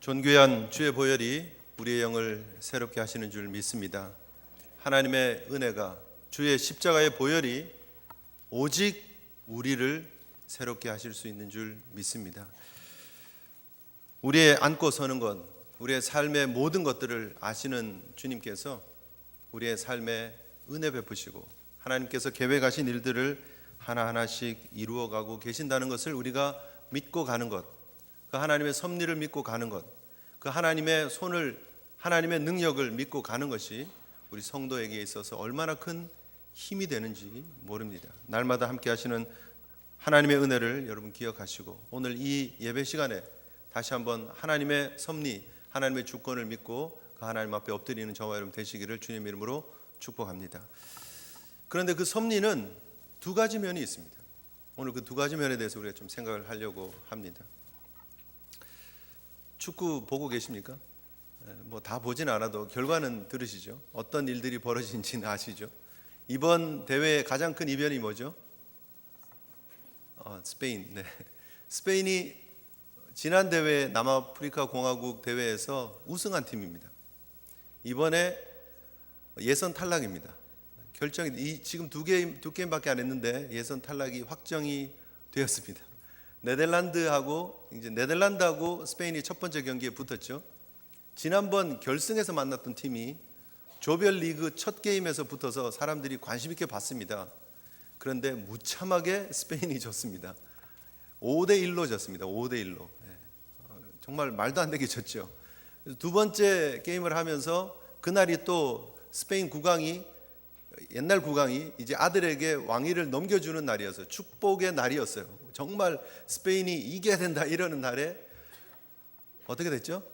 존귀한 주의 보혈이 우리의 영을 새롭게 하시는 줄 믿습니다. 하나님의 은혜가, 주의 십자가의 보혈이 오직 우리를 새롭게 하실 수 있는 줄 믿습니다. 우리의 앉고 서는 것, 우리의 삶의 모든 것들을 아시는 주님께서 우리의 삶에 은혜 베푸시고 하나님께서 계획하신 일들을 하나하나씩 이루어가고 계신다는 것을 우리가 믿고 가는 것, 그 하나님의 섭리를 믿고 가는 것, 그 하나님의 손을, 하나님의 능력을 믿고 가는 것이 우리 성도에게 있어서 얼마나 큰 힘이 되는지 모릅니다. 날마다 함께 하시는 하나님의 은혜를 여러분 기억하시고 오늘 이 예배 시간에 다시 한번 하나님의 섭리, 하나님의 주권을 믿고 그 하나님 앞에 엎드리는 저와 여러분 되시기를 주님 이름으로 축복합니다. 그런데 그 섭리는 두 가지 면이 있습니다. 오늘 그 두 가지 면에 대해서 우리가 좀 생각을 하려고 합니다. 축구 보고 계십니까? 뭐 다 보진 않아도 결과는 들으시죠? 어떤 일들이 벌어진지는 아시죠? 이번 대회의 가장 큰 이변이 뭐죠? 스페인. 네. 스페인이 지난 대회 남아프리카 공화국 대회에서 우승한 팀입니다. 이번에 예선 탈락입니다. 결정이 지금 두 게임밖에 안 했는데 예선 탈락이 확정이 되었습니다. 네덜란드하고 스페인이 첫 번째 경기에 붙었죠. 지난번 결승에서 만났던 팀이 조별리그 첫 게임에서 붙어서 사람들이 관심 있게 봤습니다. 그런데 무참하게 스페인이 졌습니다. 5대1로 졌습니다. 5대1로. 정말 말도 안 되게 졌죠. 두 번째 게임을 하면서 그날이 또 스페인 국왕이, 옛날 국왕이 이제 아들에게 왕위를 넘겨주는 날이었어요. 축복의 날이었어요. 정말 스페인이 이겨야 된다 이러는 날에 어떻게 됐죠?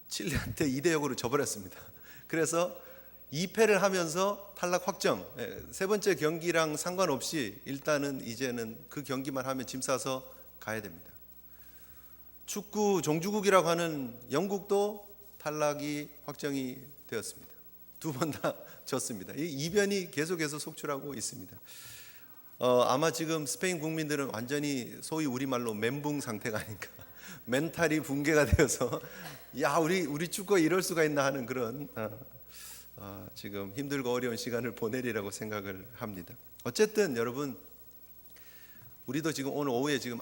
칠레한테 2대0으로 져버렸습니다. 그래서 2패를 하면서 탈락 확정. 세 번째 경기랑 상관없이 일단은 이제는 그 경기만 하면 짐 싸서 가야 됩니다. 축구 종주국이라고 하는 영국도 탈락이 확정이 되었습니다. 두 번 다 졌습니다. 이 이변이 계속해서 속출하고 있습니다. 아마 지금 스페인 국민들은 완전히 소위 우리말로 멘붕 상태가 아닌가, 멘탈이 붕괴가 되어서 야 우리 축구가 이럴 수가 있나 하는 그런 지금 힘들고 어려운 시간을 보내리라고 생각을 합니다. 어쨌든 여러분, 우리도 지금 오늘 오후에 지금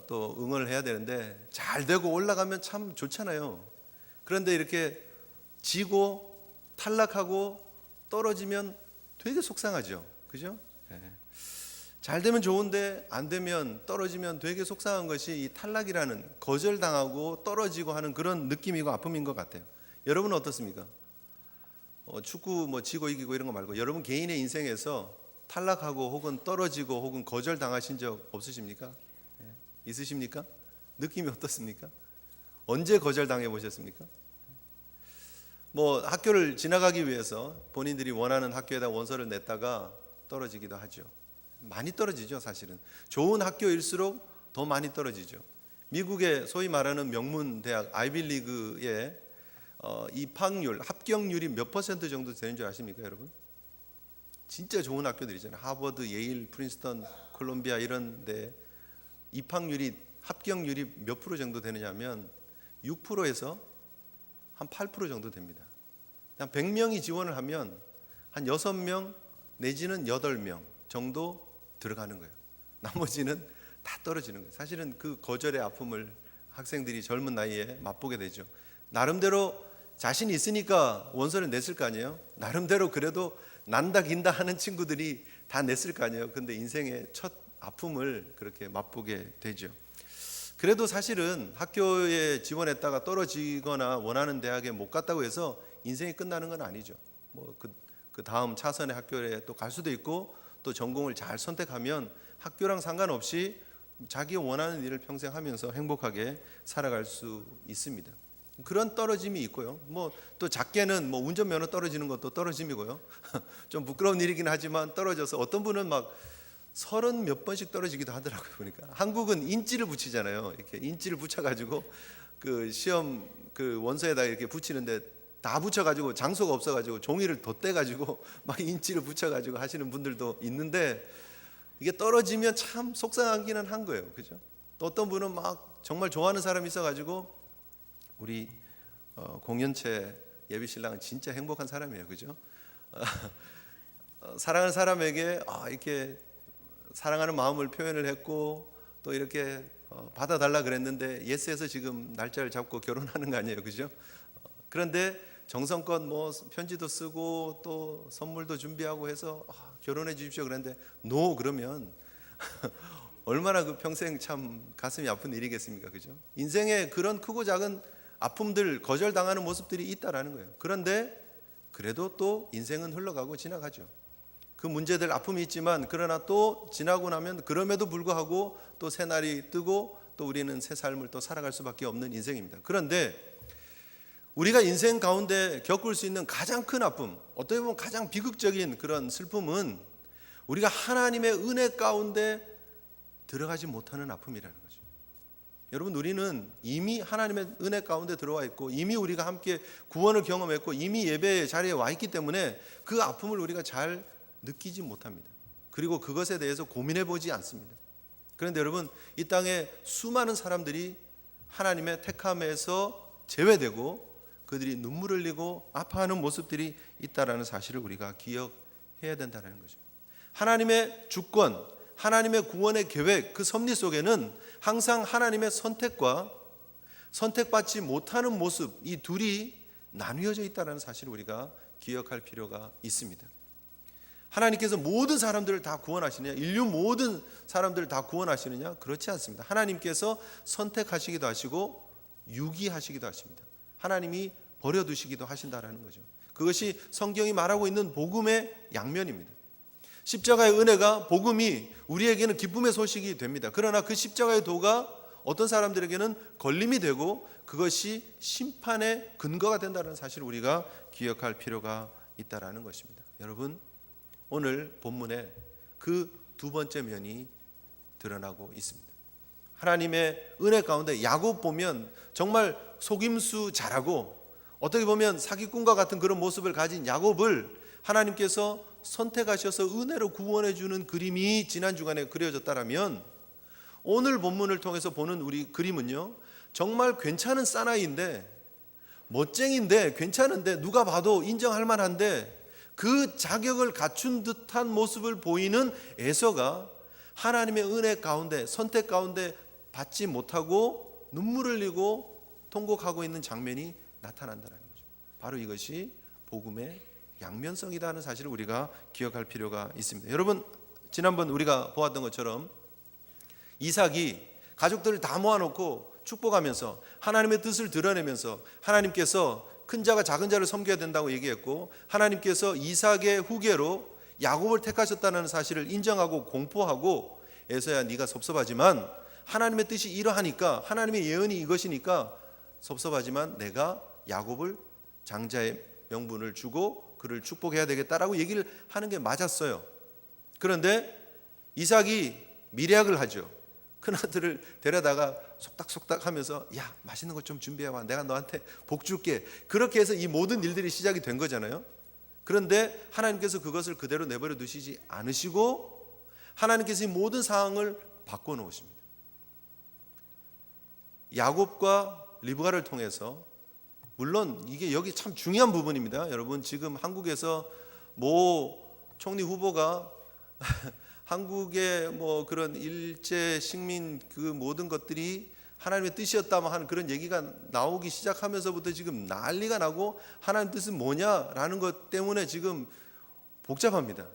또 응원을 해야 되는데 잘 되고 올라가면 참 좋잖아요. 그런데 이렇게 지고 탈락하고 떨어지면 되게 속상하죠. 그죠? 잘 되면 좋은데 안 되면, 떨어지면 되게 속상한 것이 이 탈락이라는, 거절당하고 떨어지고 하는 그런 느낌이고 아픔인 것 같아요. 여러분은 어떻습니까? 축구 뭐 지고 이기고 이런 거 말고 여러분 개인의 인생에서 탈락하고 혹은 떨어지고 혹은 거절당하신 적 없으십니까? 있으십니까? 느낌이 어떻습니까? 언제 거절당해 보셨습니까? 뭐 학교를 지나가기 위해서 본인들이 원하는 학교에다 원서를 냈다가 떨어지기도 하죠. 많이 떨어지죠. 사실은 좋은 학교일수록 더 많이 떨어지죠. 미국의 소위 말하는 명문 대학 아이비리그의 입학률, 합격률이 몇 퍼센트 정도 되는 줄 아십니까, 여러분? 진짜 좋은 학교들이잖아요. 하버드, 예일, 프린스턴, 콜롬비아 이런 데 입학률이, 합격률이 몇 프로 정도 되느냐면 6%에서 한 8% 정도 됩니다. 한 100명이 지원을 하면 한 6명 내지는 8명 정도 들어가는 거예요. 나머지는 다 떨어지는 거예요. 사실은 그 거절의 아픔을 학생들이 젊은 나이에 맛보게 되죠. 나름대로 자신이 있으니까 원서를 냈을 거 아니에요. 나름대로 그래도 난다 긴다 하는 친구들이 다 냈을 거 아니에요. 근데 인생의 첫 아픔을 그렇게 맛보게 되죠. 그래도 사실은 학교에 지원했다가 떨어지거나 원하는 대학에 못 갔다고 해서 인생이 끝나는 건 아니죠. 뭐 그 다음 차선의 학교에 또 갈 수도 있고, 또 전공을 잘 선택하면 학교랑 상관없이 자기 원하는 일을 평생 하면서 행복하게 살아갈 수 있습니다. 그런 떨어짐이 있고요. 뭐 또 작게는 뭐 운전면허 떨어지는 것도 떨어짐이고요. 좀 부끄러운 일이긴 하지만 떨어져서 어떤 분은 막 30 몇 번씩 떨어지기도 하더라고요. 보니까 한국은 인지를 붙이잖아요. 이렇게 인지를 붙여가지고 그 시험 그 원서에다 이렇게 붙이는데 다 붙여가지고 장소가 없어가지고 종이를 덧대가지고 막 인지를 붙여가지고 하시는 분들도 있는데, 이게 떨어지면 참 속상하기는 한 거예요. 그죠? 또 어떤 분은 막 정말 좋아하는 사람이 있어가지고 우리 공연체 예비신랑은 진짜 행복한 사람이에요, 그죠? 사랑하는 사람에게 이렇게 사랑하는 마음을 표현을 했고 또 이렇게 받아달라 그랬는데 예스해서 지금 날짜를 잡고 결혼하는 거 아니에요, 그죠? 그런데 정성껏 뭐 편지도 쓰고 또 선물도 준비하고 해서 결혼해 주십시오 그랬는데 노 그러면 얼마나 그 평생 참 가슴이 아픈 일이겠습니까, 그죠? 인생에 그런 크고 작은 아픔들, 거절당하는 모습들이 있다라는 거예요. 그런데 그래도 또 인생은 흘러가고 지나가죠. 그 문제들, 아픔이 있지만 그러나 또 지나고 나면 그럼에도 불구하고 또 새날이 뜨고 또 우리는 새 삶을 또 살아갈 수밖에 없는 인생입니다. 그런데 우리가 인생 가운데 겪을 수 있는 가장 큰 아픔, 어떻게 보면 가장 비극적인 그런 슬픔은 우리가 하나님의 은혜 가운데 들어가지 못하는 아픔이라는 거죠. 여러분, 우리는 이미 하나님의 은혜 가운데 들어와 있고 이미 우리가 함께 구원을 경험했고 이미 예배의 자리에 와 있기 때문에 그 아픔을 우리가 잘 느끼지 못합니다. 그리고 그것에 대해서 고민해 보지 않습니다. 그런데 여러분, 이 땅에 수많은 사람들이 하나님의 택함에서 제외되고 그들이 눈물을 흘리고 아파하는 모습들이 있다라는 사실을 우리가 기억해야 된다는 거죠. 하나님의 주권, 하나님의 구원의 계획, 그 섭리 속에는 항상 하나님의 선택과 선택받지 못하는 모습, 이 둘이 나뉘어져 있다는 사실을 우리가 기억할 필요가 있습니다. 하나님께서 모든 사람들을 다 구원하시느냐? 인류 모든 사람들을 다 구원하시느냐? 그렇지 않습니다. 하나님께서 선택하시기도 하시고 유기하시기도 하십니다. 하나님이 버려두시기도 하신다라는 거죠. 그것이 성경이 말하고 있는 복음의 양면입니다. 십자가의 은혜가, 복음이 우리에게는 기쁨의 소식이 됩니다. 그러나 그 십자가의 도가 어떤 사람들에게는 걸림이 되고 그것이 심판의 근거가 된다는 사실을 우리가 기억할 필요가 있다라는 것입니다. 여러분, 오늘 본문에 그 두 번째 면이 드러나고 있습니다. 하나님의 은혜 가운데 야곱 보면 정말 속임수 잘하고 어떻게 보면 사기꾼과 같은 그런 모습을 가진 야곱을 하나님께서 선택하셔서 은혜로 구원해 주는 그림이 지난 주간에 그려졌다라면 오늘 본문을 통해서 보는 우리 그림은요, 정말 괜찮은 사나이인데, 멋쟁인데, 괜찮은데, 누가 봐도 인정할 만한데 그 자격을 갖춘 듯한 모습을 보이는 에서가 하나님의 은혜 가운데, 선택 가운데 받지 못하고 눈물을 흘리고 통곡하고 있는 장면이 나타난다는 거죠. 바로 이것이 복음의 양면성이다 하는 사실을 우리가 기억할 필요가 있습니다. 여러분, 지난번 우리가 보았던 것처럼 이삭이 가족들을 다 모아놓고 축복하면서 하나님의 뜻을 드러내면서 하나님께서 큰 자가 작은 자를 섬겨야 된다고 얘기했고 하나님께서 이삭의 후계로 야곱을 택하셨다는 사실을 인정하고 공포하고 에서야 네가 섭섭하지만 하나님의 뜻이 이러하니까, 하나님의 예언이 이것이니까 섭섭하지만 내가 야곱을 장자의 명분을 주고 그를 축복해야 되겠다라고 얘기를 하는 게 맞았어요. 그런데 이삭이 미략을 하죠. 큰아들을 데려다가 속닥속닥 하면서 야, 맛있는 것 좀 준비해와, 내가 너한테 복 줄게. 그렇게 해서 이 모든 일들이 시작이 된 거잖아요. 그런데 하나님께서 그것을 그대로 내버려 두시지 않으시고 하나님께서 이 모든 상황을 바꿔놓으십니다. 야곱과 리브가를 통해서, 물론 이게 여기 참 중요한 부분입니다. 여러분, 지금 한국에서 모 총리 후보가 한국의 뭐 그런 일제 식민 그 모든 것들이 하나님의 뜻이었다만 하는 그런 얘기가 나오기 시작하면서부터 지금 난리가 나고 하나님 뜻은 뭐냐라는 것 때문에 지금 복잡합니다.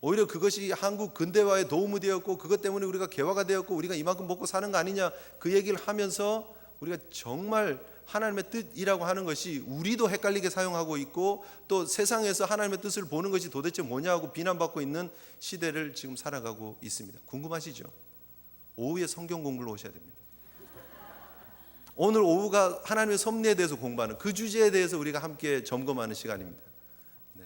오히려 그것이 한국 근대화에 도움이 되었고 그것 때문에 우리가 개화가 되었고 우리가 이만큼 먹고 사는 거 아니냐, 그 얘기를 하면서 우리가 정말 하나님의 뜻이라고 하는 것이 우리도 헷갈리게 사용하고 있고 또 세상에서 하나님의 뜻을 보는 것이 도대체 뭐냐고 비난받고 있는 시대를 지금 살아가고 있습니다. 궁금하시죠? 오후에 성경 공부를 오셔야 됩니다. 오늘 오후가 하나님의 섭리에 대해서 공부하는 그 주제에 대해서 우리가 함께 점검하는 시간입니다. 네.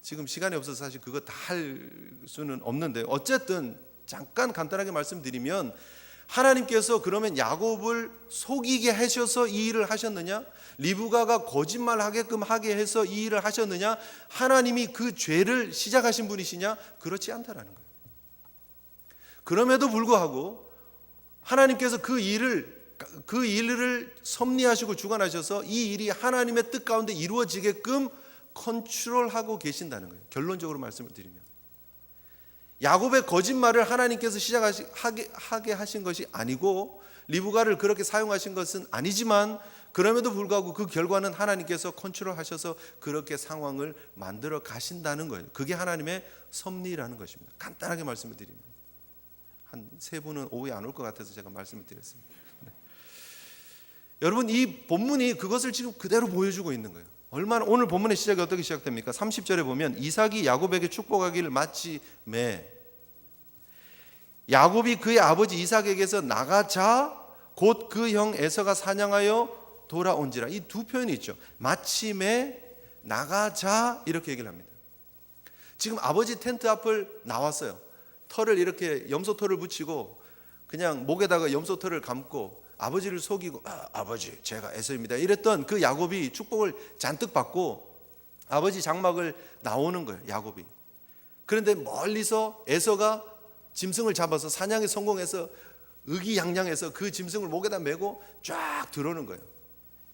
지금 시간이 없어서 사실 그거 다 할 수는 없는데 어쨌든 잠깐 간단하게 말씀드리면, 하나님께서 그러면 야곱을 속이게 하셔서 이 일을 하셨느냐? 리브가가 거짓말하게끔 하게 해서 이 일을 하셨느냐? 하나님이 그 죄를 시작하신 분이시냐? 그렇지 않다라는 거예요. 그럼에도 불구하고 하나님께서 그 일을 그 일을 섭리하시고 주관하셔서 이 일이 하나님의 뜻 가운데 이루어지게끔 컨트롤하고 계신다는 거예요. 결론적으로 말씀을 드리면 야곱의 거짓말을 하나님께서 시작하게 하신 것이 아니고 리브가를 그렇게 사용하신 것은 아니지만 그럼에도 불구하고 그 결과는 하나님께서 컨트롤하셔서 그렇게 상황을 만들어 가신다는 거예요. 그게 하나님의 섭리라는 것입니다. 간단하게 말씀을 드리면 한 세 분은 오해 안 올 것 같아서 제가 말씀을 드렸습니다. 네. 여러분 이 본문이 그것을 지금 그대로 보여주고 있는 거예요. 얼마나 오늘 본문의 시작이 어떻게 시작됩니까? 30절에 보면 이삭이 야곱에게 축복하기를 마치매 야곱이 그의 아버지 이삭에게서 나가자 곧 그 형 에서가 사냥하여 돌아온지라. 이 두 표현이 있죠. 마침에 나가자 이렇게 얘기를 합니다. 지금 아버지 텐트 앞을 나왔어요. 털을 이렇게 염소털을 붙이고 그냥 목에다가 염소털을 감고 아버지를 속이고 아버지 제가 에서입니다 이랬던 그 야곱이 축복을 잔뜩 받고 아버지 장막을 나오는 거예요. 야곱이. 그런데 멀리서 에서가 짐승을 잡아서 사냥에 성공해서 의기양양해서 그 짐승을 목에다 메고 쫙 들어오는 거예요.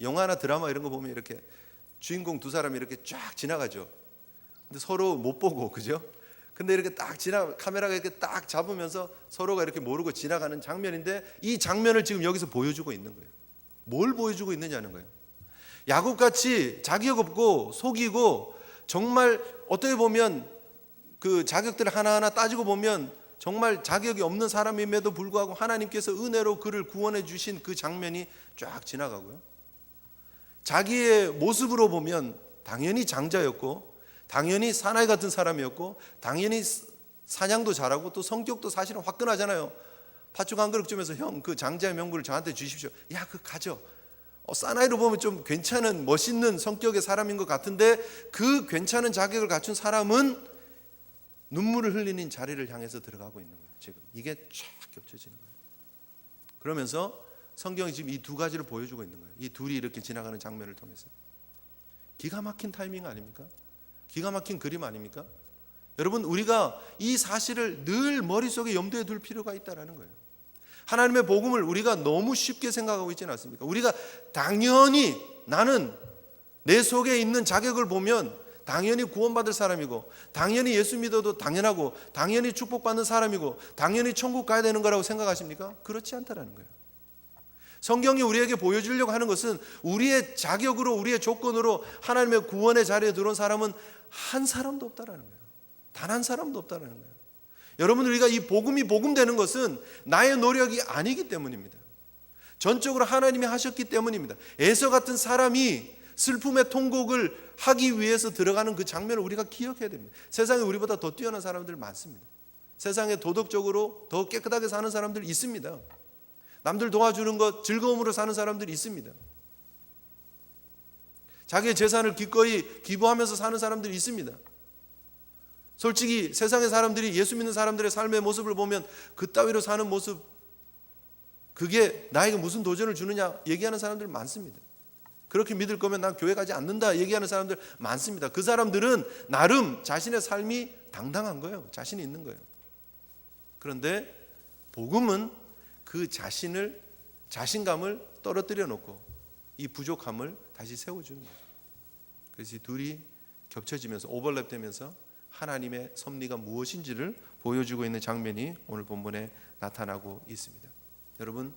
영화나 드라마 이런 거 보면 이렇게 주인공 두 사람이 이렇게 쫙 지나가죠. 근데 서로 못 보고 그죠? 근데 이렇게 딱 카메라가 이렇게 딱 잡으면서 서로가 이렇게 모르고 지나가는 장면인데 이 장면을 지금 여기서 보여주고 있는 거예요. 뭘 보여주고 있느냐는 거예요. 야곱같이 자격 없고 속이고 정말 어떻게 보면 그 자격들을 하나하나 따지고 보면 정말 자격이 없는 사람임에도 불구하고 하나님께서 은혜로 그를 구원해 주신 그 장면이 쫙 지나가고요. 자기의 모습으로 보면 당연히 장자였고 당연히 사나이 같은 사람이었고 당연히 사냥도 잘하고 또 성격도 사실은 화끈하잖아요. 팥죽 한 그릇 주면서 형 그 장자의 명분을 저한테 주십시오. 야 그 가져. 사나이로 보면 좀 괜찮은 멋있는 성격의 사람인 것 같은데 그 괜찮은 자격을 갖춘 사람은 눈물을 흘리는 자리를 향해서 들어가고 있는 거예요. 지금 이게 쫙 겹쳐지는 거예요. 그러면서 성경이 지금 이 두 가지를 보여주고 있는 거예요. 이 둘이 이렇게 지나가는 장면을 통해서 기가 막힌 타이밍 아닙니까? 기가 막힌 그림 아닙니까? 여러분 우리가 이 사실을 늘 머릿속에 염두에 둘 필요가 있다는 거예요. 하나님의 복음을 우리가 너무 쉽게 생각하고 있지는 않습니까? 우리가 당연히 나는 내 속에 있는 자격을 보면 당연히 구원받을 사람이고 당연히 예수 믿어도 당연하고 당연히 축복받는 사람이고 당연히 천국 가야 되는 거라고 생각하십니까? 그렇지 않다는 거예요. 성경이 우리에게 보여주려고 하는 것은 우리의 자격으로 우리의 조건으로 하나님의 구원의 자리에 들어온 사람은 한 사람도 없다는 거예요. 단 한 사람도 없다는 거예요. 여러분 우리가 이 복음이 복음되는 것은 나의 노력이 아니기 때문입니다. 전적으로 하나님이 하셨기 때문입니다. 에서 같은 사람이 슬픔의 통곡을 하기 위해서 들어가는 그 장면을 우리가 기억해야 됩니다. 세상에 우리보다 더 뛰어난 사람들 많습니다. 세상에 도덕적으로 더 깨끗하게 사는 사람들 있습니다. 남들 도와주는 것 즐거움으로 사는 사람들이 있습니다. 자기의 재산을 기꺼이 기부하면서 사는 사람들이 있습니다. 솔직히 세상의 사람들이 예수 믿는 사람들의 삶의 모습을 보면 그따위로 사는 모습 그게 나에게 무슨 도전을 주느냐 얘기하는 사람들 많습니다. 그렇게 믿을 거면 난 교회 가지 않는다 얘기하는 사람들 많습니다. 그 사람들은 나름 자신의 삶이 당당한 거예요. 자신이 있는 거예요. 그런데 복음은 그 자신감을 떨어뜨려 놓고 이 부족함을 다시 세워주는 거예요. 그래서 이 둘이 겹쳐지면서 오버랩되면서 하나님의 섭리가 무엇인지를 보여주고 있는 장면이 오늘 본문에 나타나고 있습니다. 여러분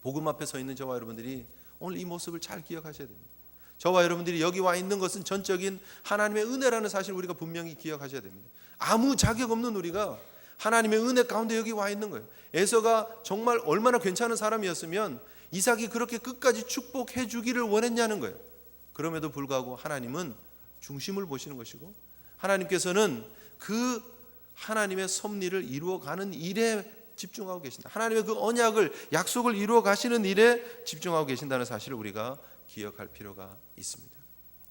복음 앞에 서 있는 저와 여러분들이 오늘 이 모습을 잘 기억하셔야 됩니다. 저와 여러분들이 여기 와 있는 것은 전적인 하나님의 은혜라는 사실을 우리가 분명히 기억하셔야 됩니다. 아무 자격 없는 우리가 하나님의 은혜 가운데 여기 와 있는 거예요. 에서가 정말 얼마나 괜찮은 사람이었으면 이삭이 그렇게 끝까지 축복해 주기를 원했냐는 거예요. 그럼에도 불구하고 하나님은 중심을 보시는 것이고 하나님께서는 그 하나님의 섭리를 이루어가는 일에 집중하고 계신다. 하나님의 그 언약을 약속을 이루어 가시는 일에 집중하고 계신다는 사실을 우리가 기억할 필요가 있습니다.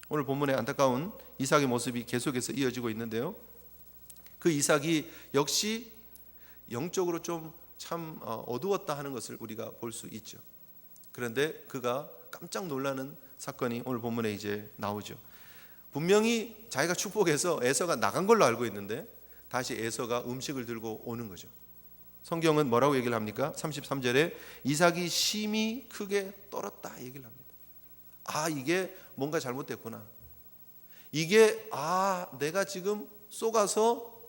오늘 본문의 안타까운 이삭의 모습이 계속해서 이어지고 있는데요. 그 이삭이 역시 영적으로 좀 참 어두웠다 하는 것을 우리가 볼 수 있죠. 그런데 그가 깜짝 놀라는 사건이 오늘 본문에 이제 나오죠. 분명히 자기가 축복해서 에서가 나간 걸로 알고 있는데 다시 에서가 음식을 들고 오는 거죠. 성경은 뭐라고 얘기를 합니까? 33절에 이삭이 심히 크게 떨었다 얘기를 합니다. 이게 뭔가 잘못됐구나. 이게 내가 지금 쏘가서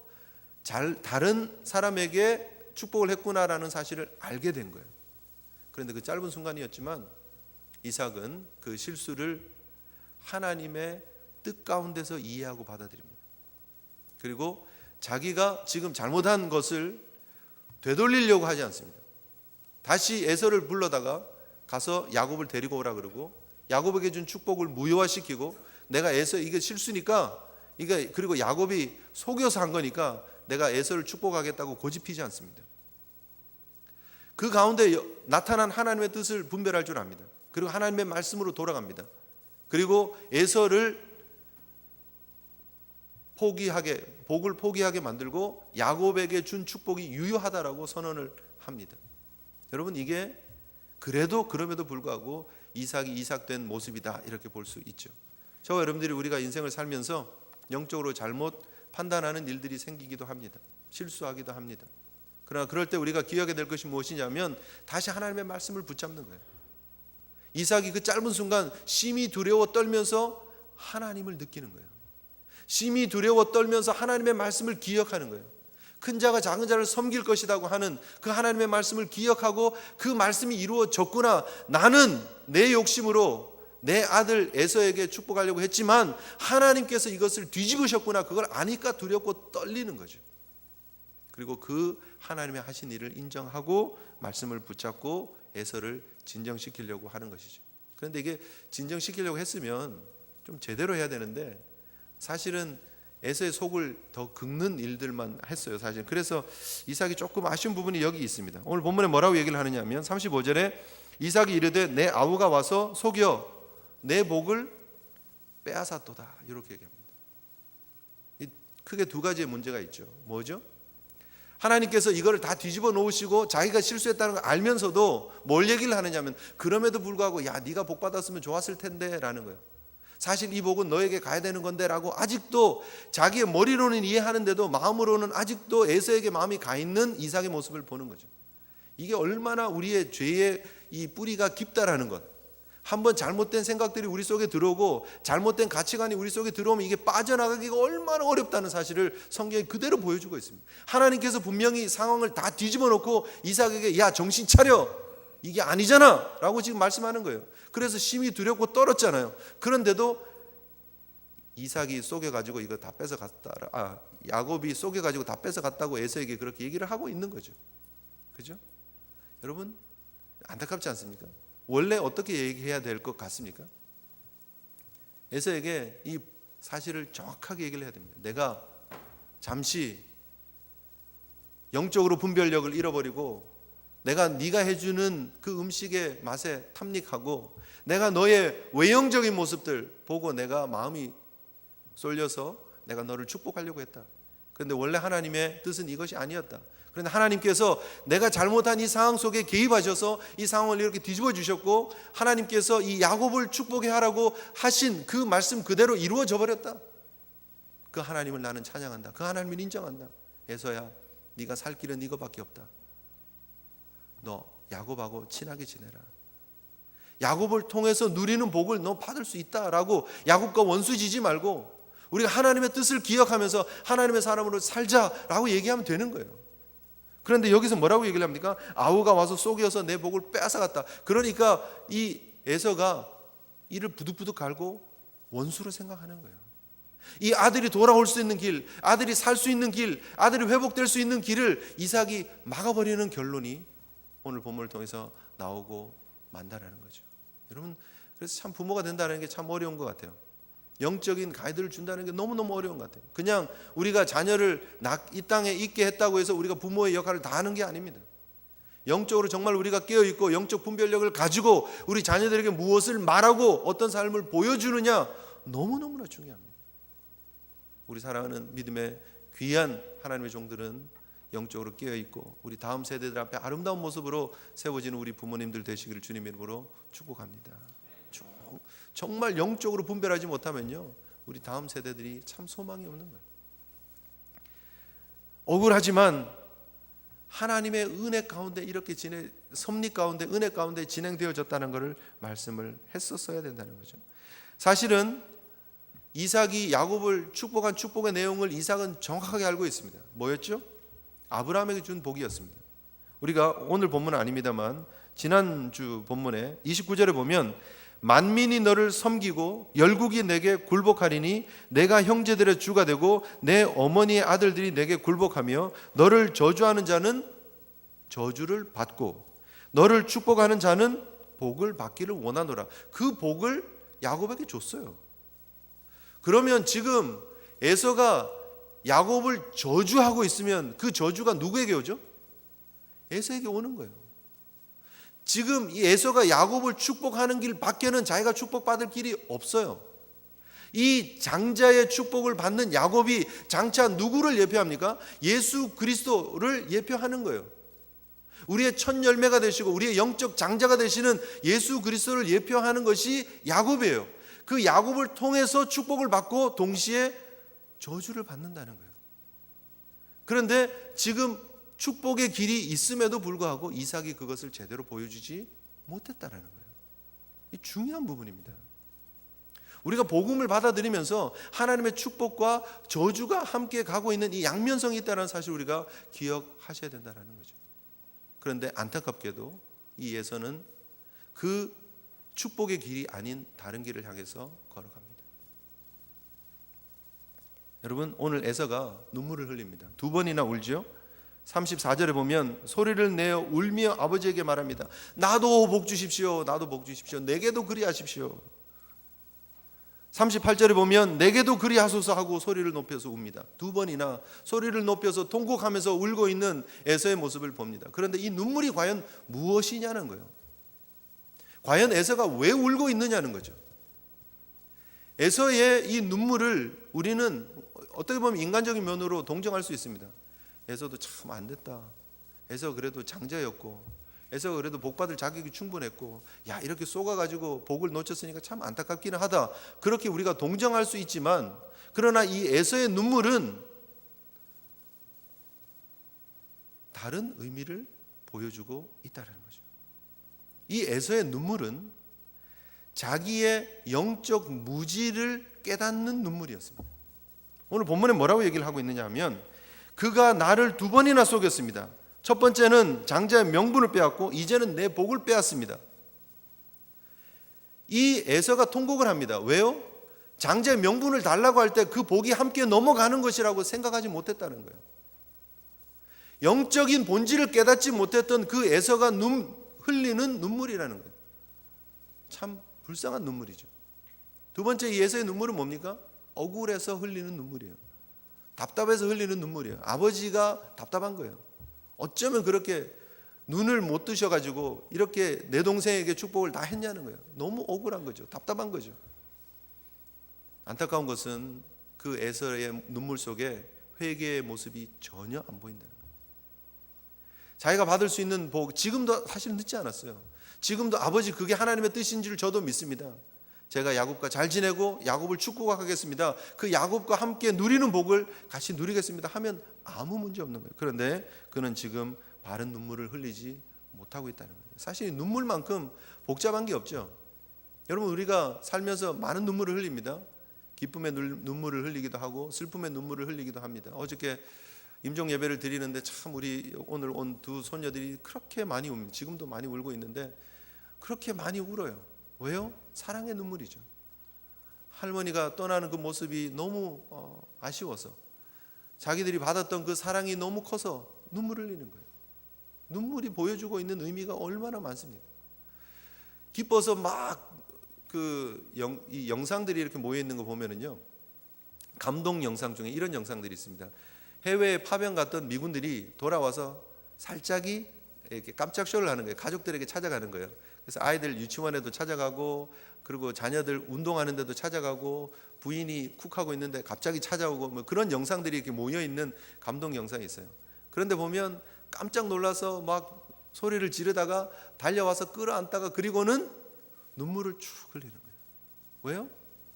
다른 사람에게 축복을 했구나라는 사실을 알게 된 거예요. 그런데 그 짧은 순간이었지만 이삭은 그 실수를 하나님의 뜻 가운데서 이해하고 받아들입니다. 그리고 자기가 지금 잘못한 것을 되돌리려고 하지 않습니다. 다시 에서를 불러다가 가서 야곱을 데리고 오라 그러고 야곱에게 준 축복을 무효화시키고 내가 에서 이게 실수니까 그리고 야곱이 속여서 한 거니까 내가 에서를 축복하겠다고 고집피지 않습니다. 그 가운데 나타난 하나님의 뜻을 분별할 줄 압니다. 그리고 하나님의 말씀으로 돌아갑니다. 그리고 에서를 복을 포기하게 만들고 야곱에게 준 축복이 유효하다라고 선언을 합니다. 여러분 이게 그럼에도 불구하고 이삭이 이삭된 모습이다 이렇게 볼 수 있죠. 저와 여러분들이 우리가 인생을 살면서 영적으로 잘못 판단하는 일들이 생기기도 합니다. 실수하기도 합니다. 그러나 그럴 때 우리가 기억해야 될 것이 무엇이냐면 다시 하나님의 말씀을 붙잡는 거예요. 이삭이 그 짧은 순간 심히 두려워 떨면서 하나님을 느끼는 거예요. 심히 두려워 떨면서 하나님의 말씀을 기억하는 거예요. 큰 자가 작은 자를 섬길 것이라고 하는 그 하나님의 말씀을 기억하고 그 말씀이 이루어졌구나. 나는 내 욕심으로 내 아들 에서에게 축복하려고 했지만 하나님께서 이것을 뒤집으셨구나. 그걸 아니까 두렵고 떨리는 거죠. 그리고 그 하나님의 하신 일을 인정하고 말씀을 붙잡고 에서를 진정시키려고 하는 것이죠. 그런데 이게 진정시키려고 했으면 좀 제대로 해야 되는데 사실은 에서의 속을 더 긁는 일들만 했어요. 사실 그래서 이삭이 조금 아쉬운 부분이 여기 있습니다. 오늘 본문에 뭐라고 얘기를 하느냐면 35절에 이삭이 이르되 내 아우가 와서 속여 내 복을 빼앗았도다 이렇게 얘기합니다. 크게 두 가지의 문제가 있죠. 뭐죠? 하나님께서 이거를 다 뒤집어 놓으시고 자기가 실수했다는 걸 알면서도 뭘 얘기를 하느냐면 그럼에도 불구하고 네가 복 받았으면 좋았을 텐데 라는 거예요. 사실 이 복은 너에게 가야 되는 건데 라고 아직도 자기의 머리로는 이해하는데도 마음으로는 아직도 에서에게 마음이 가 있는 이삭의 모습을 보는 거죠. 이게 얼마나 우리의 죄의 이 뿌리가 깊다라는 것. 한번 잘못된 생각들이 우리 속에 들어오고 잘못된 가치관이 우리 속에 들어오면 이게 빠져나가기가 얼마나 어렵다는 사실을 성경이 그대로 보여주고 있습니다. 하나님께서 분명히 상황을 다 뒤집어 놓고 이삭에게 정신 차려 이게 아니잖아 라고 지금 말씀하는 거예요. 그래서 심히 두렵고 떨었잖아요. 그런데도 이삭이 속여가지고 이거 다 뺏어갔다. 야곱이 속여가지고 다 뺏어갔다고 에서에게 그렇게 얘기를 하고 있는 거죠. 그죠? 여러분 안타깝지 않습니까? 원래 어떻게 얘기해야 될 것 같습니까? 에서에게 이 사실을 정확하게 얘기를 해야 됩니다. 내가 잠시 영적으로 분별력을 잃어버리고 내가 네가 해주는 그 음식의 맛에 탐닉하고 내가 너의 외형적인 모습들 보고 내가 마음이 쏠려서 내가 너를 축복하려고 했다. 그런데 원래 하나님의 뜻은 이것이 아니었다. 그런데 하나님께서 내가 잘못한 이 상황 속에 개입하셔서 이 상황을 이렇게 뒤집어 주셨고 하나님께서 이 야곱을 축복해 하라고 하신 그 말씀 그대로 이루어져 버렸다. 그 하나님을 나는 찬양한다. 그 하나님을 인정한다. 에서야 네가 살 길은 이거밖에 없다. 너 야곱하고 친하게 지내라. 야곱을 통해서 누리는 복을 너 받을 수 있다라고 야곱과 원수지지 말고 우리가 하나님의 뜻을 기억하면서 하나님의 사람으로 살자라고 얘기하면 되는 거예요. 그런데 여기서 뭐라고 얘기를 합니까? 아우가 와서 속여서 내 복을 빼앗아갔다. 그러니까 이 에서가 이를 부득부득 갈고 원수로 생각하는 거예요. 이 아들이 돌아올 수 있는 길, 아들이 살 수 있는 길, 아들이 회복될 수 있는 길을 이삭이 막아버리는 결론이 오늘 본문을 통해서 나오고 만다라는 거죠. 여러분 그래서 참 부모가 된다는 게 참 어려운 것 같아요. 영적인 가이드를 준다는 게 너무너무 어려운 것 같아요. 그냥 우리가 자녀를 이 땅에 있게 했다고 해서 우리가 부모의 역할을 다 하는 게 아닙니다. 영적으로 정말 우리가 깨어있고 영적 분별력을 가지고 우리 자녀들에게 무엇을 말하고 어떤 삶을 보여주느냐 너무너무나 중요합니다. 우리 사랑하는 믿음의 귀한 하나님의 종들은 영적으로 깨어있고 우리 다음 세대들 앞에 아름다운 모습으로 세워지는 우리 부모님들 되시기를 주님 이름으로 축복합니다. 정말 영적으로 분별하지 못하면요 우리 다음 세대들이 참 소망이 없는 거예요. 억울하지만 하나님의 은혜 가운데 이렇게 섭리 가운데 은혜 가운데 진행되어졌다는 것을 말씀을 했었어야 된다는 거죠. 사실은 이삭이 야곱을 축복한 축복의 내용을 이삭은 정확하게 알고 있습니다. 뭐였죠? 아브라함에게 준 복이었습니다. 우리가 오늘 본문은 아닙니다만 지난주 본문에 29절에 보면 만민이 너를 섬기고 열국이 내게 굴복하리니 내가 형제들의 주가 되고 내 어머니의 아들들이 내게 굴복하며 너를 저주하는 자는 저주를 받고 너를 축복하는 자는 복을 받기를 원하노라. 그 복을 야곱에게 줬어요. 그러면 지금 에서가 야곱을 저주하고 있으면 그 저주가 누구에게 오죠? 에서에게 오는 거예요. 지금 이 에서가 야곱을 축복하는 길 밖에는 자기가 축복받을 길이 없어요. 이 장자의 축복을 받는 야곱이 장차 누구를 예표합니까? 예수 그리스도를 예표하는 거예요. 우리의 첫 열매가 되시고 우리의 영적 장자가 되시는 예수 그리스도를 예표하는 것이 야곱이에요. 그 야곱을 통해서 축복을 받고 동시에 저주를 받는다는 거예요. 그런데 지금 축복의 길이 있음에도 불구하고 이삭이 그것을 제대로 보여주지 못했다는 거예요. 이 중요한 부분입니다. 우리가 복음을 받아들이면서 하나님의 축복과 저주가 함께 가고 있는 이 양면성이 있다는 사실 우리가 기억하셔야 된다는 거죠. 그런데 안타깝게도 이 에서는 그 축복의 길이 아닌 다른 길을 향해서 걸어갑니다. 여러분, 오늘 에서가 눈물을 흘립니다. 2번이나 울죠. 34절에 보면 소리를 내어 울며 아버지에게 말합니다. 나도 복 주십시오. 나도 복 주십시오. 내게도 그리하십시오. 38절에 보면 내게도 그리하소서 하고 소리를 높여서 웁니다. 2번이나 소리를 높여서 통곡하면서 울고 있는 에서의 모습을 봅니다. 그런데 이 눈물이 과연 무엇이냐는 거예요. 과연 에서가 왜 울고 있느냐는 거죠. 에서의 이 눈물을 우리는 어떻게 보면 인간적인 면으로 동정할 수 있습니다. 에서도 참 안 됐다. 에서 그래도 장자였고, 에서 그래도 복받을 자격이 충분했고, 야 이렇게 쏘가가지고 복을 놓쳤으니까 참 안타깝기는 하다. 그렇게 우리가 동정할 수 있지만, 그러나 이 에서의 눈물은 다른 의미를 보여주고 있다는 거죠. 이 에서의 눈물은 자기의 영적 무지를 깨닫는 눈물이었습니다. 오늘 본문에 뭐라고 얘기를 하고 있느냐 하면 그가 나를 2번이나 속였습니다. 첫 번째는 장자의 명분을 빼앗고 이제는 내 복을 빼앗습니다. 이 에서가 통곡을 합니다. 왜요? 장자의 명분을 달라고 할 때 그 복이 함께 넘어가는 것이라고 생각하지 못했다는 거예요. 영적인 본질을 깨닫지 못했던 그 에서가 흘리는 눈물이라는 거예요. 참 불쌍한 눈물이죠. 두 번째 이 에서의 눈물은 뭡니까? 억울해서 흘리는 눈물이에요. 답답해서 흘리는 눈물이에요. 아버지가 답답한 거예요. 어쩌면 그렇게 눈을 못 뜨셔가지고 이렇게 내 동생에게 축복을 다 했냐는 거예요. 너무 억울한 거죠. 답답한 거죠. 안타까운 것은 그 에서의 눈물 속에 회개의 모습이 전혀 안 보인다는 거예요. 자기가 받을 수 있는 복, 지금도 사실 늦지 않았어요. 지금도 아버지 그게 하나님의 뜻인 줄 저도 믿습니다. 제가 야곱과 잘 지내고 야곱을 축복하겠습니다. 그 야곱과 함께 누리는 복을 같이 누리겠습니다 하면 아무 문제 없는 거예요. 그런데 그는 지금 바른 눈물을 흘리지 못하고 있다는 거예요. 사실 눈물만큼 복잡한 게 없죠. 여러분 우리가 살면서 많은 눈물을 흘립니다. 기쁨의 눈물을 흘리기도 하고 슬픔의 눈물을 흘리기도 합니다. 어저께 임종 예배를 드리는데 참 우리 오늘 온 두 손녀들이 그렇게 많이 웁니다. 지금도 많이 울고 있는데 그렇게 많이 울어요. 왜요? 사랑의 눈물이죠. 할머니가 떠나는 그 모습이 너무 아쉬워서 자기들이 받았던 그 사랑이 너무 커서 눈물을 흘리는 거예요. 눈물이 보여주고 있는 의미가 얼마나 많습니까? 기뻐서 막 이 영상들이 이렇게 모여 있는 거 보면은요, 감동 영상 중에 이런 영상들이 있습니다. 해외에 파병 갔던 미군들이 돌아와서 살짝이 이렇게 깜짝 쇼를 하는 거예요. 가족들에게 찾아가는 거예요. 그래서 아이들 유치원에도 찾아가고, 그리고 자녀들 운동하는 데도 찾아가고, 부인이 쿡하고 있는데 갑자기 찾아오고, 뭐 그런 영상들이 이렇게 모여 있는 감동 영상이 있어요. 그런데 보면 깜짝 놀라서 막 소리를 지르다가 달려와서 끌어안다가 그리고는 눈물을 쭉 흘리는 거예요. 왜요?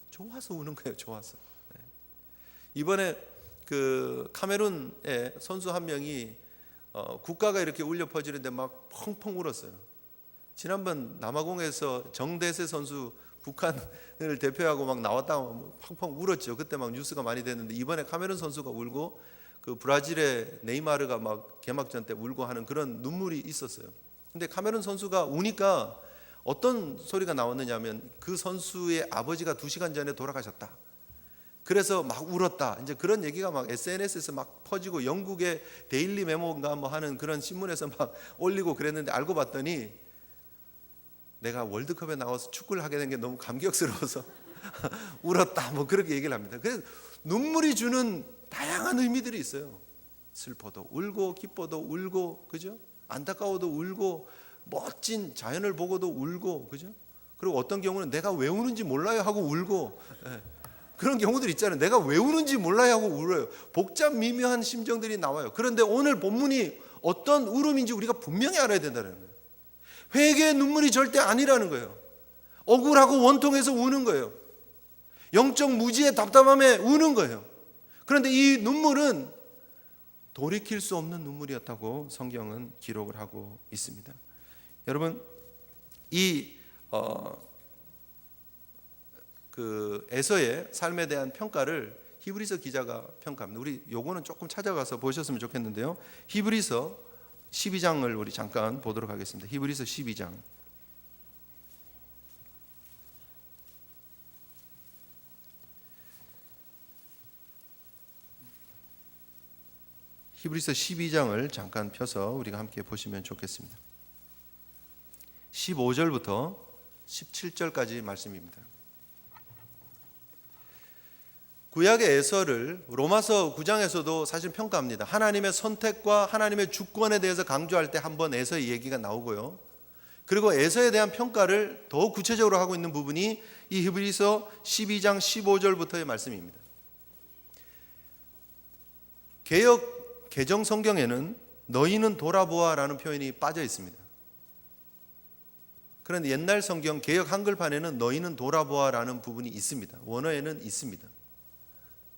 좋아서 우는 거예요. 좋아서. 네. 이번에 그 카메룬의 선수 한 명이 국가가 이렇게 울려 퍼지는데 막 펑펑 울었어요. 지난번 남아공에서 정대세 선수 북한을 대표하고 막 나왔다가 펑펑 울었죠. 그때 막 뉴스가 많이 됐는데 이번에 카메룬 선수가 울고 그 브라질의 네이마르가 막 개막전 때 울고 하는 그런 눈물이 있었어요. 근데 카메룬 선수가 우니까 어떤 소리가 나왔느냐면 그 선수의 아버지가 2시간 전에 돌아가셨다. 그래서 막 울었다. 이제 그런 얘기가 막 SNS에서 막 퍼지고 영국의 데일리 메모인가 뭐 하는 그런 신문에서 막 올리고 그랬는데 알고 봤더니 내가 월드컵에 나와서 축구를 하게 된 게 너무 감격스러워서 울었다. 뭐 그렇게 얘기를 합니다. 그래서 눈물이 주는 다양한 의미들이 있어요. 슬퍼도 울고 기뻐도 울고 그죠? 안타까워도 울고 멋진 자연을 보고도 울고 그죠? 그리고 어떤 경우는 내가 왜 우는지 몰라요 하고 울고 그런 경우들 있잖아요. 내가 왜 우는지 몰라요 하고 울어요. 복잡 미묘한 심정들이 나와요. 그런데 오늘 본문이 어떤 울음인지 우리가 분명히 알아야 된다는 거예요. 회개의 눈물이 절대 아니라는 거예요. 억울하고 원통해서 우는 거예요. 영적 무지의 답답함에 우는 거예요. 그런데 이 눈물은 돌이킬 수 없는 눈물이었다고 성경은 기록을 하고 있습니다. 여러분, 이 에서의 삶에 대한 평가를 히브리서 기자가 평가합니다. 우리 요거는 조금 찾아가서 보셨으면 좋겠는데요. 히브리서 12장을 우리 잠깐 보도록 하겠습니다. 히브리서 12장. 히브리서 12장을 잠깐 펴서 우리가 함께 보시면 좋겠습니다. 15절부터 17절까지 말씀입니다. 구약의 에서를 로마서 9장에서도 사실 평가합니다. 하나님의 선택과 하나님의 주권에 대해서 강조할 때 한번 에서의 얘기가 나오고요. 그리고 에서에 대한 평가를 더 구체적으로 하고 있는 부분이 이 히브리서 12장 15절부터의 말씀입니다. 개역 개정 성경에는 너희는 돌아보아라는 표현이 빠져 있습니다. 그런데 옛날 성경 개역 한글판에는 너희는 돌아보아라는 부분이 있습니다. 원어에는 있습니다.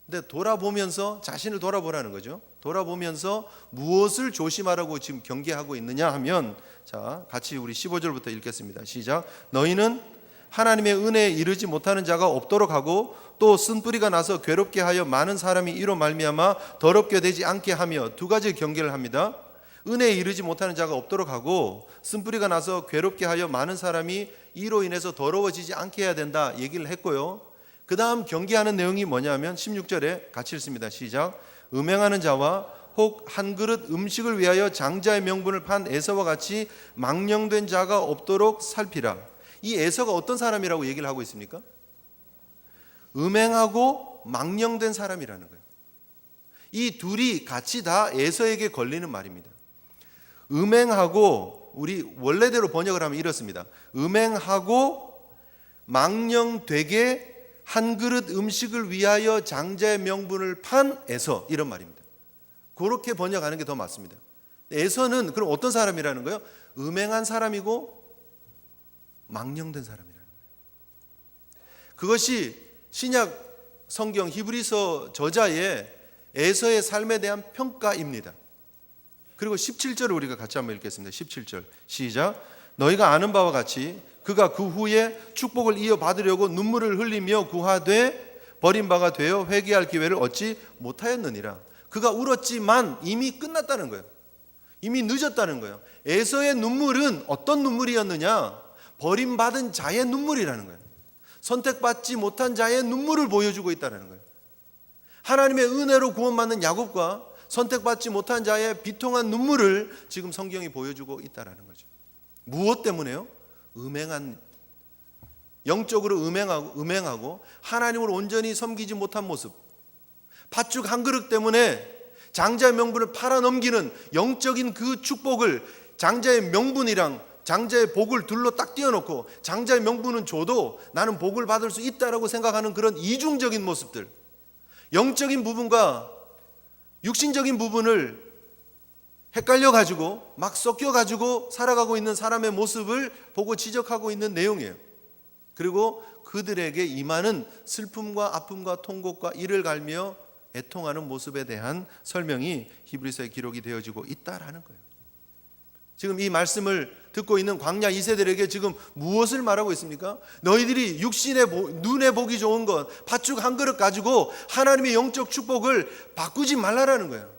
근데 돌아보면서 자신을 돌아보라는 거죠. 돌아보면서 무엇을 조심하라고 지금 경계하고 있느냐 하면, 자, 같이 우리 15절부터 읽겠습니다. 시작. 너희는 하나님의 은혜에 이르지 못하는 자가 없도록 하고 또 쓴뿌리가 나서 괴롭게 하여 많은 사람이 이로 말미암아 더럽게 되지 않게 하며, 두 가지 경계를 합니다. 은혜에 이르지 못하는 자가 없도록 하고 쓴뿌리가 나서 괴롭게 하여 많은 사람이 이로 인해서 더러워지지 않게 해야 된다 얘기를 했고요. 그 다음 경계하는 내용이 뭐냐면 16절에 같이 읽습니다. 시작. 음행하는 자와 혹 한 그릇 음식을 위하여 장자의 명분을 판 에서와 같이 망령된 자가 없도록 살피라. 이 에서가 어떤 사람이라고 얘기를 하고 있습니까? 음행하고 망령된 사람이라는 거예요. 이 둘이 같이 다 에서에게 걸리는 말입니다. 음행하고, 우리 원래대로 번역을 하면 이렇습니다. 음행하고 망령되게 한 그릇 음식을 위하여 장자의 명분을 판 에서, 이런 말입니다. 그렇게 번역하는 게 더 맞습니다. 에서는 그럼 어떤 사람이라는 거예요? 음행한 사람이고 망령된 사람이라는 거예요. 그것이 신약 성경 히브리서 저자의 에서의 삶에 대한 평가입니다. 그리고 17절을 우리가 같이 한번 읽겠습니다. 17절 시작. 너희가 아는 바와 같이 그가 그 후에 축복을 이어받으려고 눈물을 흘리며 구하되 버림바가 되어 회개할 기회를 얻지 못하였느니라. 그가 울었지만 이미 끝났다는 거예요. 이미 늦었다는 거예요. 에서의 눈물은 어떤 눈물이었느냐? 버림받은 자의 눈물이라는 거예요. 선택받지 못한 자의 눈물을 보여주고 있다는 거예요. 하나님의 은혜로 구원받는 야곱과 선택받지 못한 자의 비통한 눈물을 지금 성경이 보여주고 있다는 거죠. 무엇 때문에요? 영적으로 음행하고 하나님을 온전히 섬기지 못한 모습, 팥죽 한 그릇 때문에 장자의 명분을 팔아넘기는 영적인 그 축복을, 장자의 명분이랑 장자의 복을 둘로 딱 띄워놓고 장자의 명분은 줘도 나는 복을 받을 수 있다라고 생각하는 그런 이중적인 모습들, 영적인 부분과 육신적인 부분을 헷갈려가지고 막 섞여가지고 살아가고 있는 사람의 모습을 보고 지적하고 있는 내용이에요. 그리고 그들에게 임하는 슬픔과 아픔과 통곡과 이를 갈며 애통하는 모습에 대한 설명이 히브리서에 기록이 되어지고 있다라는 거예요. 지금 이 말씀을 듣고 있는 광야 2세들에게 지금 무엇을 말하고 있습니까? 너희들이 눈에 보기 좋은 것, 팥죽 한 그릇 가지고 하나님의 영적 축복을 바꾸지 말라라는 거예요.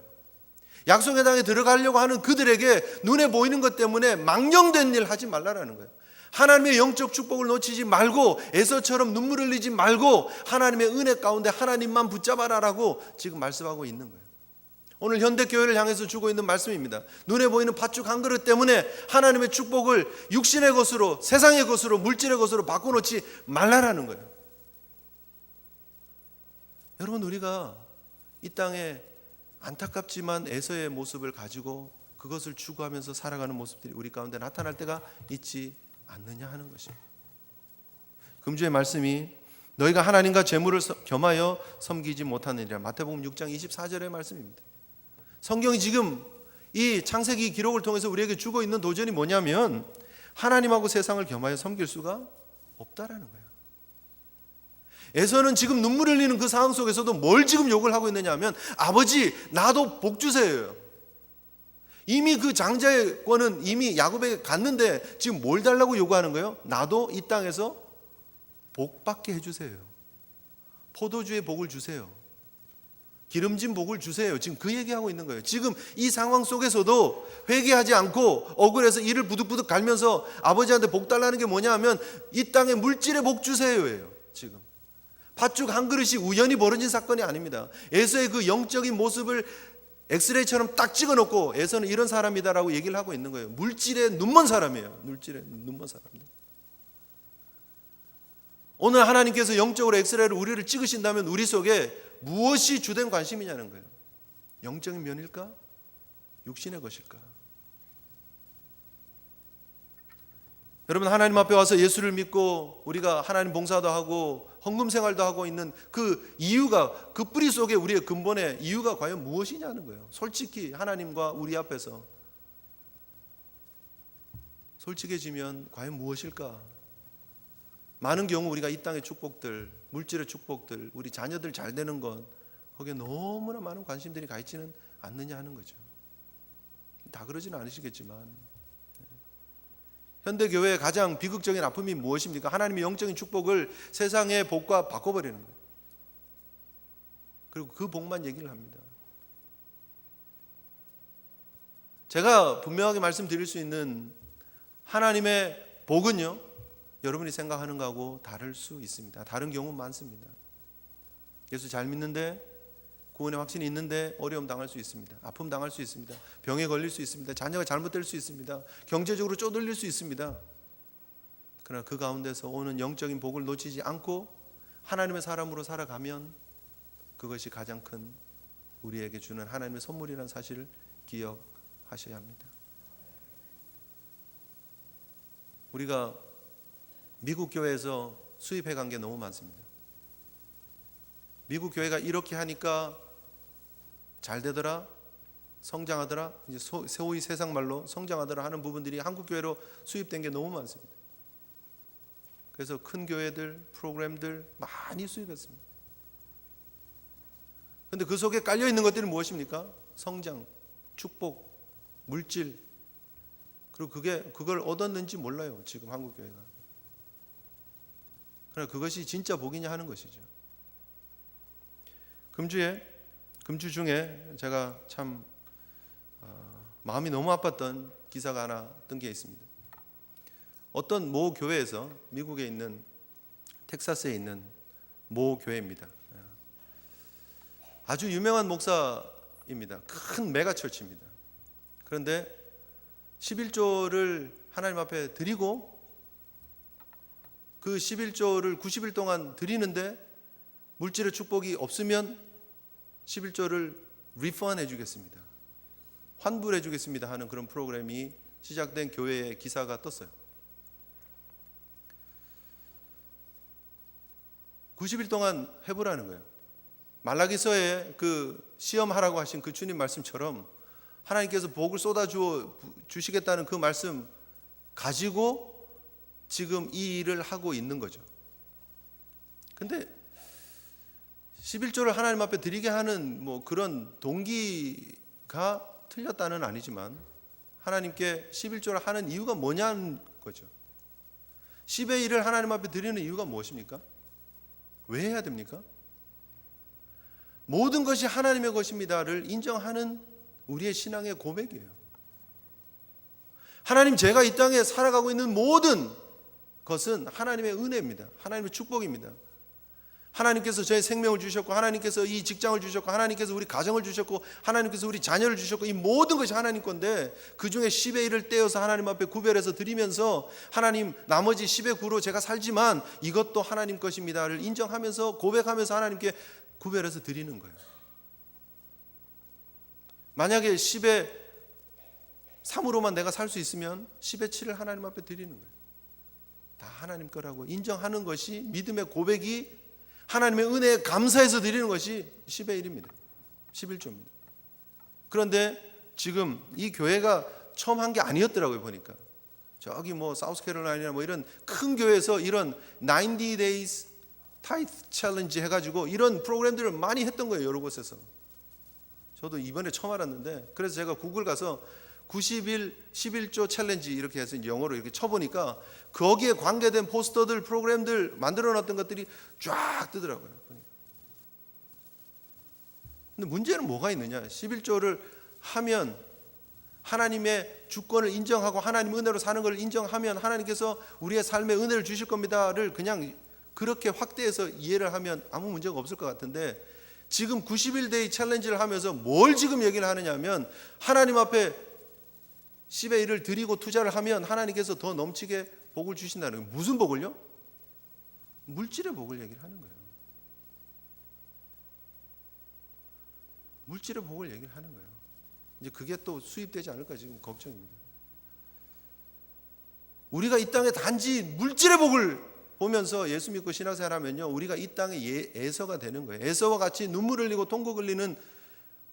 약속의 땅에 들어가려고 하는 그들에게 눈에 보이는 것 때문에 망령된 일 하지 말라라는 거예요. 하나님의 영적 축복을 놓치지 말고 에서처럼 눈물 흘리지 말고 하나님의 은혜 가운데 하나님만 붙잡아라라고 지금 말씀하고 있는 거예요. 오늘 현대교회를 향해서 주고 있는 말씀입니다. 눈에 보이는 팥죽 한 그릇 때문에 하나님의 축복을 육신의 것으로, 세상의 것으로, 물질의 것으로 바꿔놓지 말라라는 거예요. 여러분, 우리가 이 땅에 안타깝지만 에서의 모습을 가지고 그것을 추구하면서 살아가는 모습들이 우리 가운데 나타날 때가 있지 않느냐 하는 것입니다. 금주의 말씀이 너희가 하나님과 재물을 겸하여 섬기지 못하느니라. 마태복음 6장 24절의 말씀입니다. 성경이 지금 이 창세기 기록을 통해서 우리에게 주고 있는 도전이 뭐냐면 하나님하고 세상을 겸하여 섬길 수가 없다라는 거예요. 에서는 지금 눈물 흘리는 그 상황 속에서도 뭘 지금 욕을 하고 있느냐 하면 아버지 나도 복 주세요. 이미 그 장자의 권은 이미 야곱에게 갔는데 지금 뭘 달라고 요구하는 거예요? 나도 이 땅에서 복 받게 해주세요. 포도주의 복을 주세요. 기름진 복을 주세요. 지금 그 얘기하고 있는 거예요. 지금 이 상황 속에서도 회개하지 않고 억울해서 이를 부득부득 갈면서 아버지한테 복 달라는 게 뭐냐 하면 이 땅에 물질의 복 주세요예요. 지금 팥죽 한 그릇이 우연히 벌어진 사건이 아닙니다. 에서의 그 영적인 모습을 엑스레이처럼 딱 찍어놓고 에서는 이런 사람이다라고 얘기를 하고 있는 거예요. 물질에 눈먼 사람이에요. 물질에 눈먼 사람들. 오늘 하나님께서 영적으로 엑스레이로 우리를 찍으신다면 우리 속에 무엇이 주된 관심이냐는 거예요. 영적인 면일까? 육신의 것일까? 여러분, 하나님 앞에 와서 예수를 믿고 우리가 하나님 봉사도 하고 헌금 생활도 하고 있는 그 이유가, 그 뿌리 속에 우리의 근본의 이유가 과연 무엇이냐는 거예요. 솔직히 하나님과 우리 앞에서 솔직해지면 과연 무엇일까? 많은 경우 우리가 이 땅의 축복들, 물질의 축복들, 우리 자녀들 잘 되는 것, 거기에 너무나 많은 관심들이 가 있지는 않느냐 하는 거죠. 다 그러지는 않으시겠지만 현대교회의 가장 비극적인 아픔이 무엇입니까? 하나님의 영적인 축복을 세상의 복과 바꿔버리는 거예요. 그리고 그 복만 얘기를 합니다. 제가 분명하게 말씀드릴 수 있는 하나님의 복은요, 여러분이 생각하는 거하고 다를 수 있습니다. 다른 경우 많습니다. 예수 잘 믿는데, 구원의 확신이 있는데 어려움 당할 수 있습니다. 아픔 당할 수 있습니다. 병에 걸릴 수 있습니다. 자녀가 잘못될 수 있습니다. 경제적으로 쪼들릴 수 있습니다. 그러나 그 가운데서 오는 영적인 복을 놓치지 않고 하나님의 사람으로 살아가면 그것이 가장 큰 우리에게 주는 하나님의 선물이라는 사실을 기억하셔야 합니다. 우리가 미국 교회에서 수입해 간 게 너무 많습니다. 미국 교회가 이렇게 하니까 잘 되더라, 성장하더라, 이제 소위 세상 말로 성장하더라 하는 부분들이 한국 교회로 수입된 게 너무 많습니다. 그래서 큰 교회들, 프로그램들 많이 수입했습니다. 그런데 그 속에 깔려 있는 것들이 무엇입니까? 성장, 축복, 물질. 그리고 그걸 얻었는지 몰라요, 지금 한국 교회가. 그러나 그것이 진짜 복이냐 하는 것이죠. 금주 중에 제가 참 마음이 너무 아팠던 기사가 하나 뜬 게 있습니다. 어떤 모 교회에서, 미국에 있는 텍사스에 있는 모 교회입니다. 아주 유명한 목사입니다. 큰 메가처치입니다. 그런데 11조를 하나님 앞에 드리고 그 11조를 90일 동안 드리는데 물질의 축복이 없으면 11조를 리펀해 주겠습니다. 환불해 주겠습니다 하는 그런 프로그램이 시작된 교회의 기사가 떴어요. 90일 동안 해보라는 거예요. 말라기서에 그 시험하라고 하신 그 주님 말씀처럼 하나님께서 복을 쏟아 주시겠다는 그 말씀 가지고 지금 이 일을 하고 있는 거죠. 근데 11조를 하나님 앞에 드리게 하는 그런 동기가 틀렸다는 아니지만 하나님께 11조를 하는 이유가 뭐냐는 거죠. 10의 1을 하나님 앞에 드리는 이유가 무엇입니까? 왜 해야 됩니까? 모든 것이 하나님의 것입니다를 인정하는 우리의 신앙의 고백이에요. 하나님, 제가 이 땅에 살아가고 있는 모든 것은 하나님의 은혜입니다. 하나님의 축복입니다. 하나님께서 저의 생명을 주셨고, 하나님께서 이 직장을 주셨고, 하나님께서 우리 가정을 주셨고, 하나님께서 우리 자녀를 주셨고, 이 모든 것이 하나님 건데 그 중에 10의 1을 떼어서 하나님 앞에 구별해서 드리면서 하나님, 나머지 10의 9로 제가 살지만 이것도 하나님 것입니다를 인정하면서 고백하면서 하나님께 구별해서 드리는 거예요. 만약에 10의 3으로만 내가 살 수 있으면 10의 7을 하나님 앞에 드리는 거예요. 다 하나님 거라고 인정하는 것이 믿음의 고백이, 하나님의 은혜에 감사해서 드리는 것이 10의 1입니다. 11조입니다. 그런데 지금 이 교회가 처음 한 게 아니었더라고요. 보니까 저기 사우스캐롤라이나 이런 큰 교회에서 이런 90 days tithe challenge 해가지고 이런 프로그램들을 많이 했던 거예요. 여러 곳에서. 저도 이번에 처음 알았는데, 그래서 제가 구글 가서 90일 11조 챌린지 이렇게 해서 영어로 이렇게 쳐보니까 거기에 관계된 포스터들, 프로그램들 만들어 놨던 것들이 쫙 뜨더라고요. 근데 문제는 뭐가 있느냐? 11조를 하면 하나님의 주권을 인정하고 하나님 은혜로 사는 걸 인정하면 하나님께서 우리의 삶에 은혜를 주실 겁니다를 그냥 그렇게 확대해서 이해를 하면 아무 문제가 없을 것 같은데, 지금 91데이 챌린지를 하면서 뭘 지금 얘기를 하느냐 하면 하나님 앞에 10의 1을 드리고 투자를 하면 하나님께서 더 넘치게 복을 주신다는 거예요. 무슨 복을요? 물질의 복을 얘기를 하는 거예요. 물질의 복을 얘기를 하는 거예요. 이제 그게 또 수입되지 않을까 지금 걱정입니다. 우리가 이 땅에 단지 물질의 복을 보면서 예수 믿고 신앙생활하면요, 우리가 이 땅의 에서가 되는 거예요. 에서와 같이 눈물 흘리고 통곡 흘리는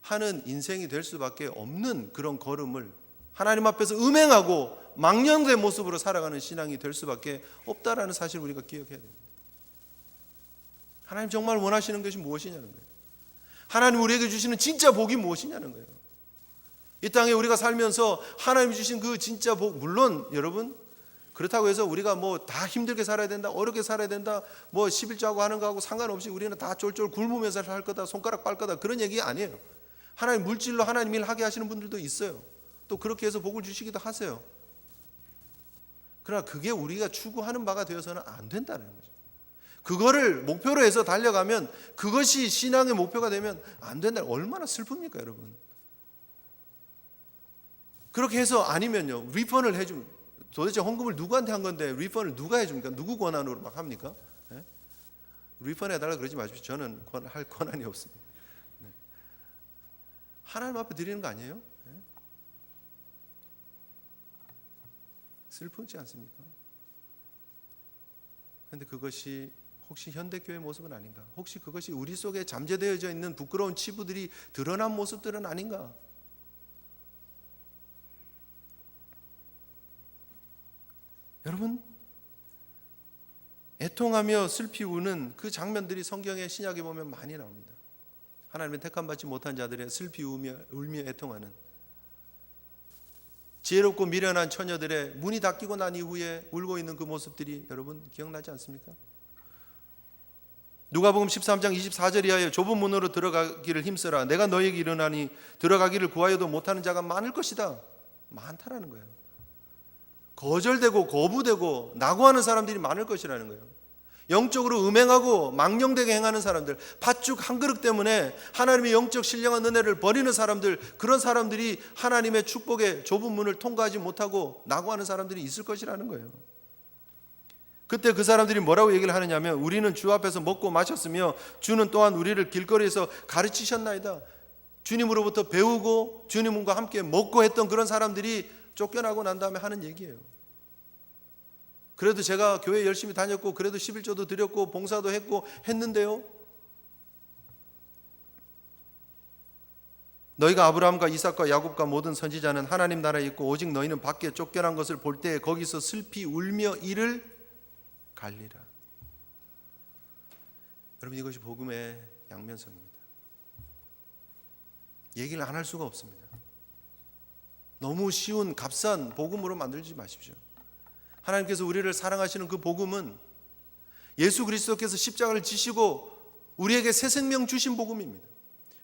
하는 인생이 될 수밖에 없는 그런 걸음을 하나님 앞에서 음행하고 망령된 모습으로 살아가는 신앙이 될 수밖에 없다라는 사실을 우리가 기억해야 됩니다. 하나님 정말 원하시는 것이 무엇이냐는 거예요. 하나님 우리에게 주시는 진짜 복이 무엇이냐는 거예요. 이 땅에 우리가 살면서 하나님이 주신 그 진짜 복, 물론 여러분 그렇다고 해서 우리가 다 힘들게 살아야 된다, 어렵게 살아야 된다, 11조하고 하는 거하고 상관없이 우리는 다 쫄쫄 굶으면서 살 거다, 손가락 빨 거다, 그런 얘기 아니에요. 하나님 물질로 하나님 일 하게 하시는 분들도 있어요. 또 그렇게 해서 복을 주시기도 하세요. 그러나 그게 우리가 추구하는 바가 되어서는 안 된다는 거죠. 그거를 목표로 해서 달려가면, 그것이 신앙의 목표가 되면 안 된다. 얼마나 슬픕니까 여러분. 그렇게 해서 아니면요, 리펀을 해주면, 도대체 헌금을 누구한테 한 건데 리펀을 누가 해줍니까? 누구 권한으로 막 합니까? 네? 리펀 해달라 그러지 마십시오. 저는 할 권한이 없습니다. 네. 하나님 앞에 드리는 거 아니에요? 네? 슬프지 않습니까? 그런데 그것이 혹시 현대교회의 모습은 아닌가? 혹시 그것이 우리 속에 잠재되어져 있는 부끄러운 치부들이 드러난 모습들은 아닌가? 여러분, 애통하며 슬피 우는 그 장면들이 성경의 신약에 보면 많이 나옵니다. 하나님의 택함받지 못한 자들의 슬피 울며 애통하는, 지혜롭고 미련한 처녀들의 문이 닫히고 난 이후에 울고 있는 그 모습들이 여러분 기억나지 않습니까? 누가복음 13장 24절 이하에 좁은 문으로 들어가기를 힘쓰라. 내가 너에게 이르나니 들어가기를 구하여도 못하는 자가 많을 것이다. 많다라는 거예요. 거절되고 거부되고 낙오하는 사람들이 많을 것이라는 거예요. 영적으로 음행하고 망령되게 행하는 사람들, 팥죽 한 그릇 때문에 하나님의 영적 신령한 은혜를 버리는 사람들, 그런 사람들이 하나님의 축복의 좁은 문을 통과하지 못하고 낙오하는 사람들이 있을 것이라는 거예요. 그때 그 사람들이 뭐라고 얘기를 하느냐면, 우리는 주 앞에서 먹고 마셨으며 주는 또한 우리를 길거리에서 가르치셨나이다. 주님으로부터 배우고 주님과 함께 먹고 했던 그런 사람들이 쫓겨나고 난 다음에 하는 얘기예요. 그래도 제가 교회 열심히 다녔고 그래도 11조도 드렸고 봉사도 했고 했는데요, 너희가 아브라함과 이삭과 야곱과 모든 선지자는 하나님 나라에 있고 오직 너희는 밖에 쫓겨난 것을 볼 때 거기서 슬피 울며 이를 갈리라. 여러분, 이것이 복음의 양면성입니다. 얘기를 안 할 수가 없습니다. 너무 쉬운 값싼 복음으로 만들지 마십시오. 하나님께서 우리를 사랑하시는 그 복음은 예수 그리스도께서 십자가를 지시고 우리에게 새 생명 주신 복음입니다.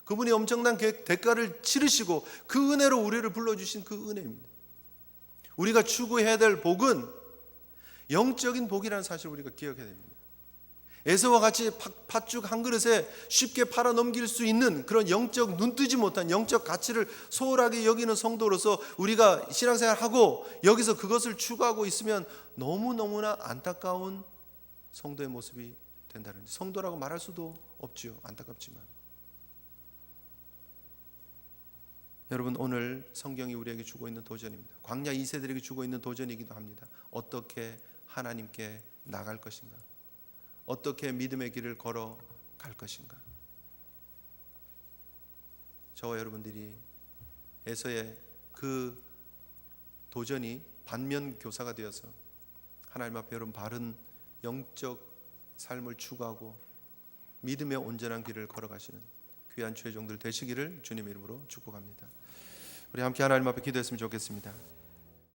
그분이 엄청난 대가를 치르시고 그 은혜로 우리를 불러주신 그 은혜입니다. 우리가 추구해야 될 복은 영적인 복이라는 사실을 우리가 기억해야 됩니다. 에서와 같이 팥죽 한 그릇에 쉽게 팔아 넘길 수 있는 그런 영적 눈뜨지 못한 영적 가치를 소홀하게 여기는 성도로서 우리가 신앙생활하고 여기서 그것을 추구하고 있으면 너무너무나 안타까운 성도의 모습이 된다는, 성도라고 말할 수도 없지요. 안타깝지만 여러분, 오늘 성경이 우리에게 주고 있는 도전입니다. 광야 2세들에게 주고 있는 도전이기도 합니다. 어떻게 하나님께 나갈 것인가? 어떻게 믿음의 길을 걸어갈 것인가? 저와 여러분들이 에서의 그 도전이 반면 교사가 되어서 하나님 앞에 여러분 바른 영적 삶을 추구하고 믿음의 온전한 길을 걸어가시는 귀한 주의 종들 되시기를 주님의 이름으로 축복합니다. 우리 함께 하나님 앞에 기도했으면 좋겠습니다.